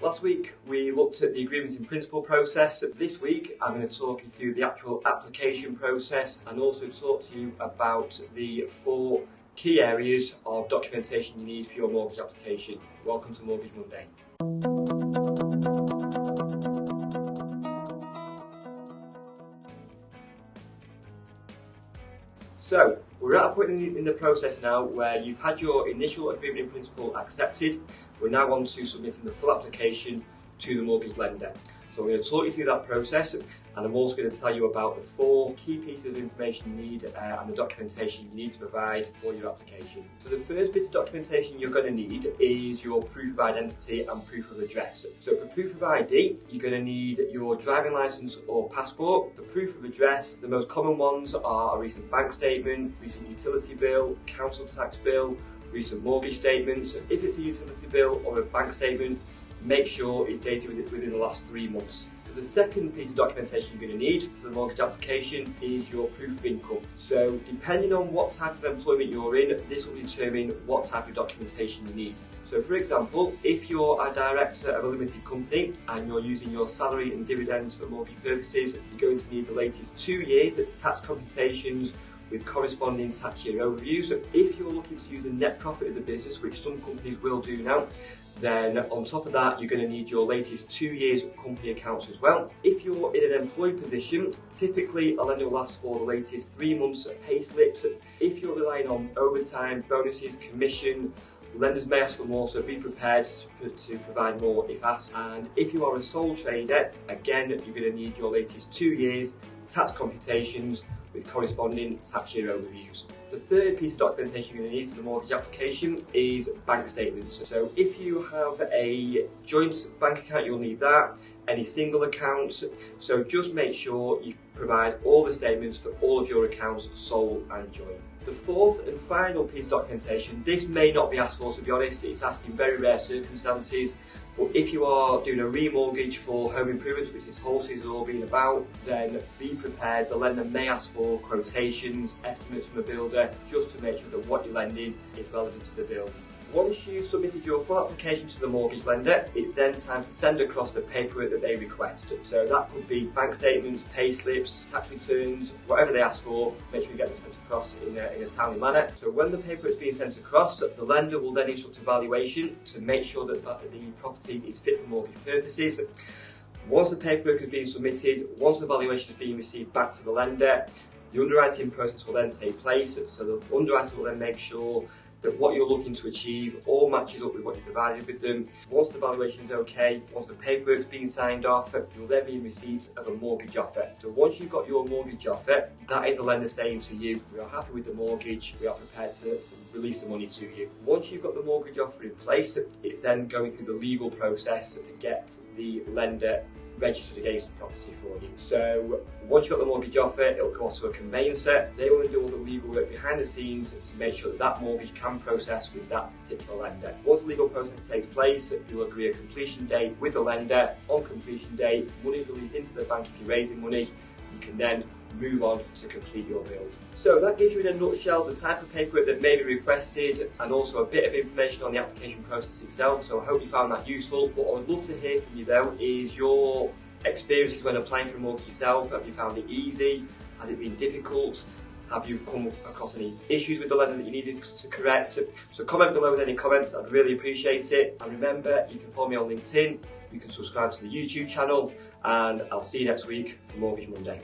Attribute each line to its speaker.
Speaker 1: Last week we looked at the agreements in principle process. This week I'm going to talk you through the actual application process and also talk to you about the 4 key areas of documentation you need for your mortgage application. Welcome to Mortgage Monday. So, we're at a point in the process now where you've had your initial agreement in principle accepted. We're now on to submitting the full application to the mortgage lender. So I'm going to talk you through that process, and I'm also going to tell you about the 4 key pieces of information you need and the documentation you need to provide for your application. So the first bit of documentation you're going to need is your proof of identity and proof of address. So for proof of ID, you're going to need your driving licence or passport. For proof of address, the most common ones are a recent bank statement, recent utility bill, council tax bill, recent mortgage statements. If it's a utility bill or a bank statement, make sure it's dated within the last 3 months. The second piece of documentation you're going to need for the mortgage application is your proof of income. So depending on what type of employment you're in, this will determine what type of documentation you need. So for example, if you're a director of a limited company and you're using your salary and dividends for mortgage purposes, you're going to need the latest 2 years of tax computations with corresponding tax year overviews. If you're looking to use the net profit of the business, which some companies will do now, then on top of that, you're going to need your latest 2 years of company accounts as well. If you're in an employed position, typically a lender will ask for the latest 3 months of payslips. If you're relying on overtime, bonuses, commission, lenders may ask for more, so be prepared to provide more if asked. And if you are a sole trader, again, you're going to need your latest 2 years tax computations with corresponding tax year overviews. The third piece of documentation you're going to need for the mortgage application is bank statements. So if you have a joint bank account, you'll need that. Any single accounts. So just make sure you provide all the statements for all of your accounts, sole and joint. The fourth and final piece of documentation, this may not be asked for, to be honest, it's asked in very rare circumstances, but if you are doing a remortgage for home improvements, which this whole season has all been about, then be prepared. The lender may ask for quotations, estimates from a builder, just to make sure that what you're lending is relevant to the bill. Once you've submitted your full application to the mortgage lender, it's then time to send across the paperwork that they request. So that could be bank statements, pay slips, tax returns, whatever they ask for, make sure you get them sent across in a timely manner. So when the paperwork is being sent across, the lender will then instruct a valuation to make sure that the property is fit for mortgage purposes. Once the paperwork has been submitted, once the valuation has been received back to the lender, the underwriting process will then take place. So the underwriter will then make sure that what you're looking to achieve all matches up with what you provided with them. Once the valuation is okay, once the paperwork's been signed off, you'll then be in receipt of a mortgage offer. So once you've got your mortgage offer, that is the lender saying to you, we are happy with the mortgage, we are prepared to release the money to you. Once you've got the mortgage offer in place, it's then going through the legal process to get the lender registered against the property for you. So once you've got the mortgage offer, it'll go to a conveyancer. They will do all the legal work behind the scenes to make sure that mortgage can process with that particular lender. Once the legal process takes place, you'll agree a completion date with the lender. On completion date, money is released into the bank if you're raising money. You can then move on to complete your build. So that gives you in a nutshell the type of paperwork that may be requested and also a bit of information on the application process itself. So I hope you found that useful. What I would love to hear from you though is your experiences when applying for a mortgage yourself. Have you found it easy? Has it been difficult? Have you come across any issues with the lender that you needed to correct? So comment below with any comments, I'd really appreciate it. And remember, you can follow me on LinkedIn, you can subscribe to the YouTube channel, and I'll see you next week for Mortgage Monday.